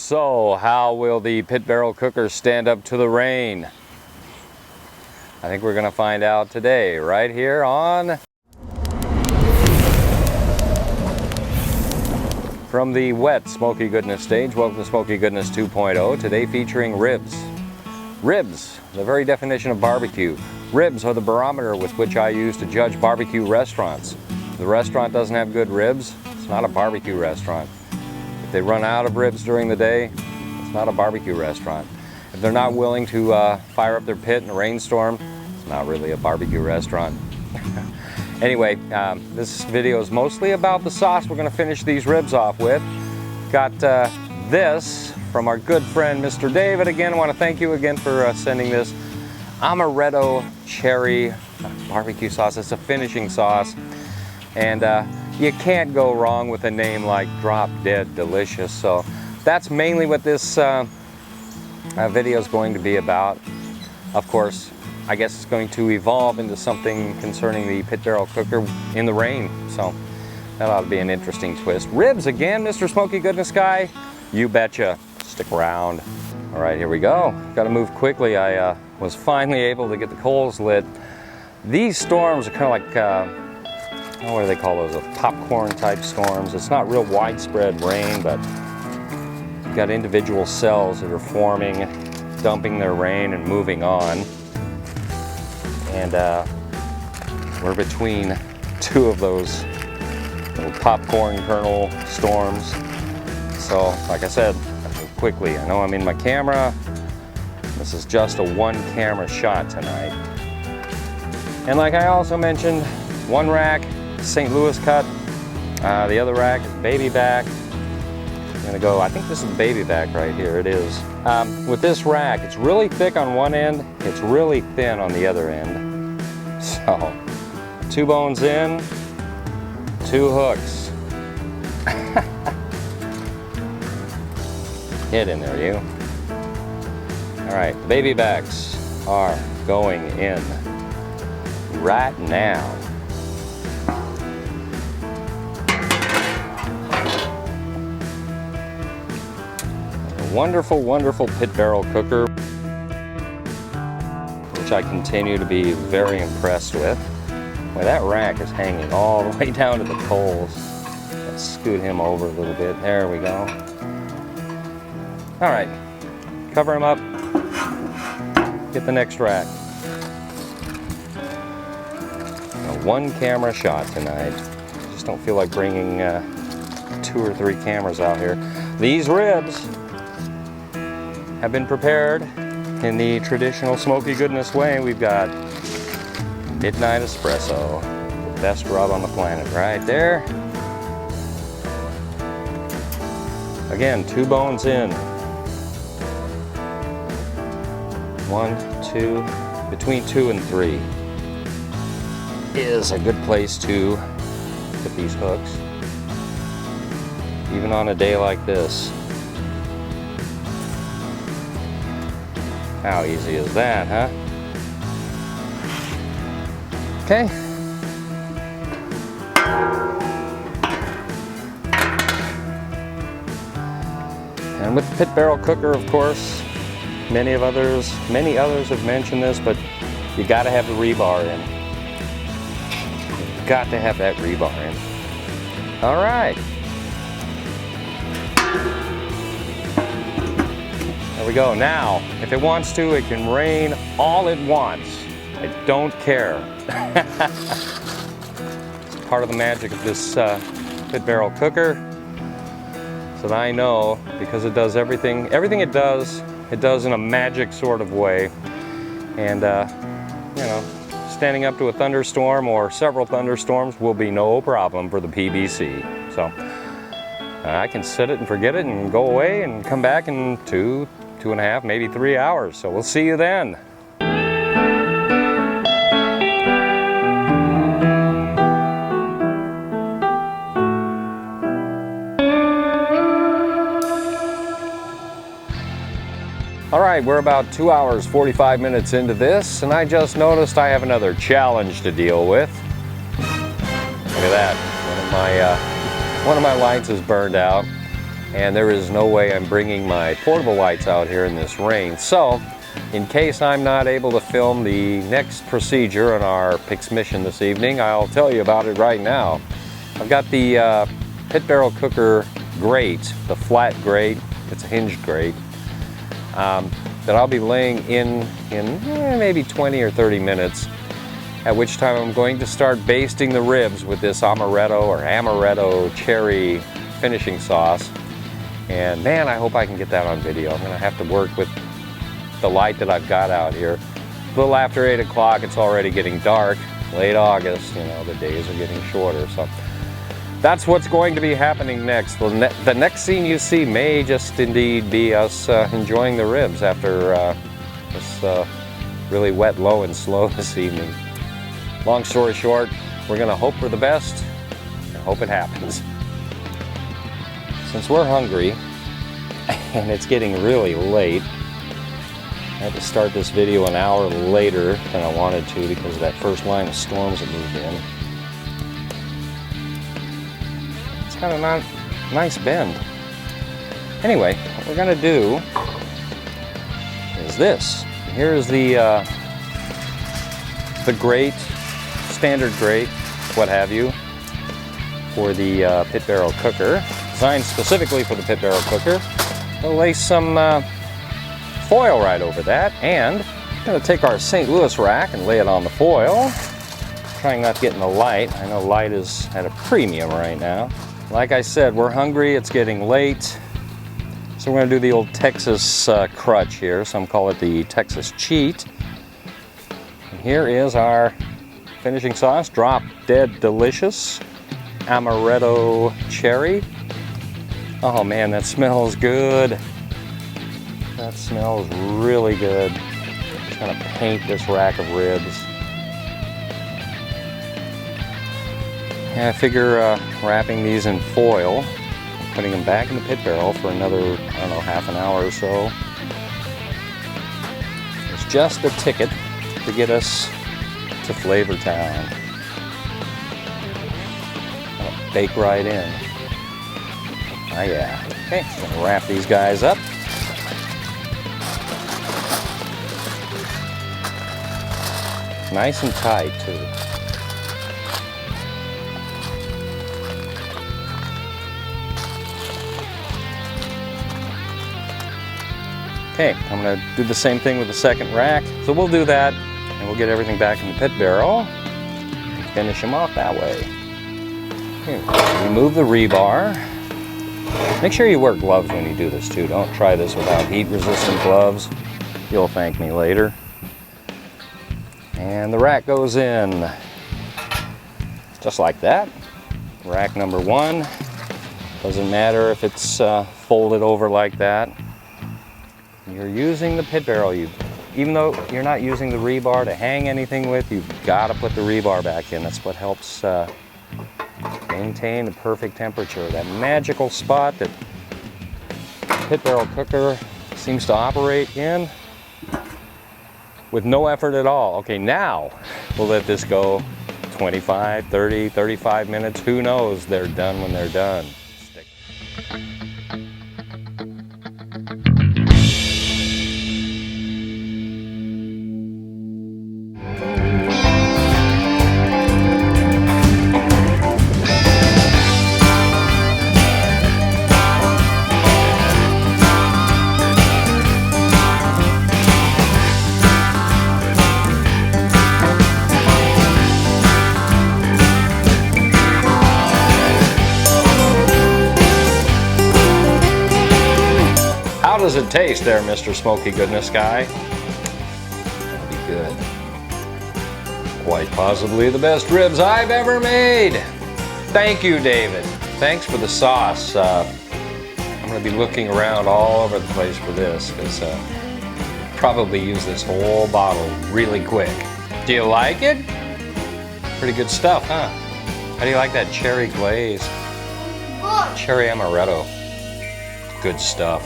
So, how will the pit barrel cooker stand up to the rain? I think we're going to find out today, right here on From the Wet Smoky Goodness stage. Welcome to Smoky Goodness 2.0. Today featuring ribs. Ribs, the very definition of barbecue. Ribs are the barometer with which I use to judge barbecue restaurants. If the restaurant doesn't have good ribs, it's not a barbecue restaurant. If they run out of ribs during the day, it's not a barbecue restaurant. If they're not willing to fire up their pit in a rainstorm, it's not really a barbecue restaurant. Anyway, this video is mostly about the sauce we're going to finish these ribs off with. Got this from our good friend Mr. David. Again, I want to thank you again for sending this Amaretto cherry barbecue sauce. It's a finishing sauce, and you can't go wrong with a name like Drop Dead Delicious. So that's mainly what this video is going to be about. Of course, I guess it's going to evolve into something concerning the pit barrel cooker in the rain. So that ought to be an interesting twist. Ribs again, Mr. Smoky Goodness guy? You betcha. Stick around. All right, here we go. Got to move quickly. I was finally able to get the coals lit. These storms are kind of like what do they call those? Popcorn type storms. It's not real widespread rain, but you've got individual cells that are forming, dumping their rain and moving on. And we're between two of those little popcorn kernel storms. So, like I said, quickly. I know I'm in my camera. This is just a one camera shot tonight. And like I also mentioned, one rack, St. Louis cut. The other rack is baby back. I'm gonna go, I think this is the baby back right here. It is. With this rack, it's really thick on one end. It's really thin on the other end. So, 2 bones in, 2 hooks. Get in there, you. All right, the baby backs are going in right now. A wonderful, wonderful pit barrel cooker, which I continue to be very impressed with. Well, that rack is hanging all the way down to the coals. Let's scoot him over a little bit. There we go. All right, cover him up. Get the next rack. A one camera shot tonight. I just don't feel like bringing 2 or 3 cameras out here. These ribs have been prepared in the traditional Smoky Goodness way. We've got Midnight Espresso, the best rub on the planet, right there. Again, 2 bones in. 1, 2, between 2 and 3 is a good place to put these hooks, even on a day like this. How easy is that, huh? Okay. And with the pit barrel cooker, of course, many others have mentioned this, but you got to have the rebar in. You've got to have that rebar in. All right. There we go. Now, if it wants to, it can rain all it wants. I don't care. It's part of the magic of this pit barrel cooker. So that I know, because it does everything it does in a magic sort of way. And, you know, standing up to a thunderstorm or several thunderstorms will be no problem for the PBC. So I can set it and forget it and go away and come back in 2.5, maybe 3 hours. So we'll see you then. All right, we're about 2 hours, 45 minutes into this, and I just noticed I have another challenge to deal with. Look at that, one of my lights is burned out. and there is no way I'm bringing my portable lights out here in this rain. So, in case I'm not able to film the next procedure on our PIX mission this evening, I'll tell you about it right now. I've got the pit barrel cooker grate, the flat grate, it's a hinged grate, that I'll be laying in maybe 20 or 30 minutes, at which time I'm going to start basting the ribs with this Amaretto cherry finishing sauce. And man, I hope I can get that on video. I'm gonna have to work with the light that I've got out here. A little after 8 o'clock, it's already getting dark. Late August, you know, the days are getting shorter. So that's what's going to be happening next. The next scene you see may just indeed be us enjoying the ribs after this really wet, low, and slow this evening. Long story short, we're gonna hope for the best and hope it happens. Since we're hungry and it's getting really late, I had to start this video an hour later than I wanted to because of that first line of storms that moved in. It's got a nice bend. Anyway, what we're gonna do is this. Here's the grate, standard grate, what have you, for the pit barrel cooker. Designed specifically for the pit barrel cooker. We'll lay some foil right over that, and I'm going to take our St. Louis rack and lay it on the foil. Trying not to get in the light. I know light is at a premium right now. Like I said, we're hungry, it's getting late, so we're going to do the old Texas crutch here. Some call it the Texas cheat. And here is our finishing sauce, drop dead delicious Amaretto cherry. Oh man, that smells good. That smells really good. I'm just gonna paint this rack of ribs. And I figure wrapping these in foil, putting them back in the pit barrel for another, I don't know, half an hour or so. It's just a ticket to get us to Flavor Town. I'll bake right in. Oh yeah. Okay, gonna wrap these guys up. Nice and tight too. Okay, I'm gonna do the same thing with the second rack. So we'll do that and we'll get everything back in the pit barrel and finish them off that way. Okay, remove the rebar. Make sure you wear gloves when you do this too. Don't try this without heat-resistant gloves. You'll thank me later. And the rack goes in just like that. Rack number one. Doesn't matter if it's folded over like that. You're using the pit barrel. Even though you're not using the rebar to hang anything with, you've got to put the rebar back in. That's what helps maintain the perfect temperature. That magical spot that pit barrel cooker seems to operate in with no effort at all. Okay, now we'll let this go 25, 30, 35 minutes. Who knows? They're done when they're done. How does it taste there, Mr. Smoky Goodness Guy? That'll be good. Quite possibly the best ribs I've ever made. Thank you, David. Thanks for the sauce. I'm going to be looking around all over the place for this because probably use this whole bottle really quick. Do you like it? Pretty good stuff, huh? How do you like that cherry glaze? Cherry Amaretto. Good stuff.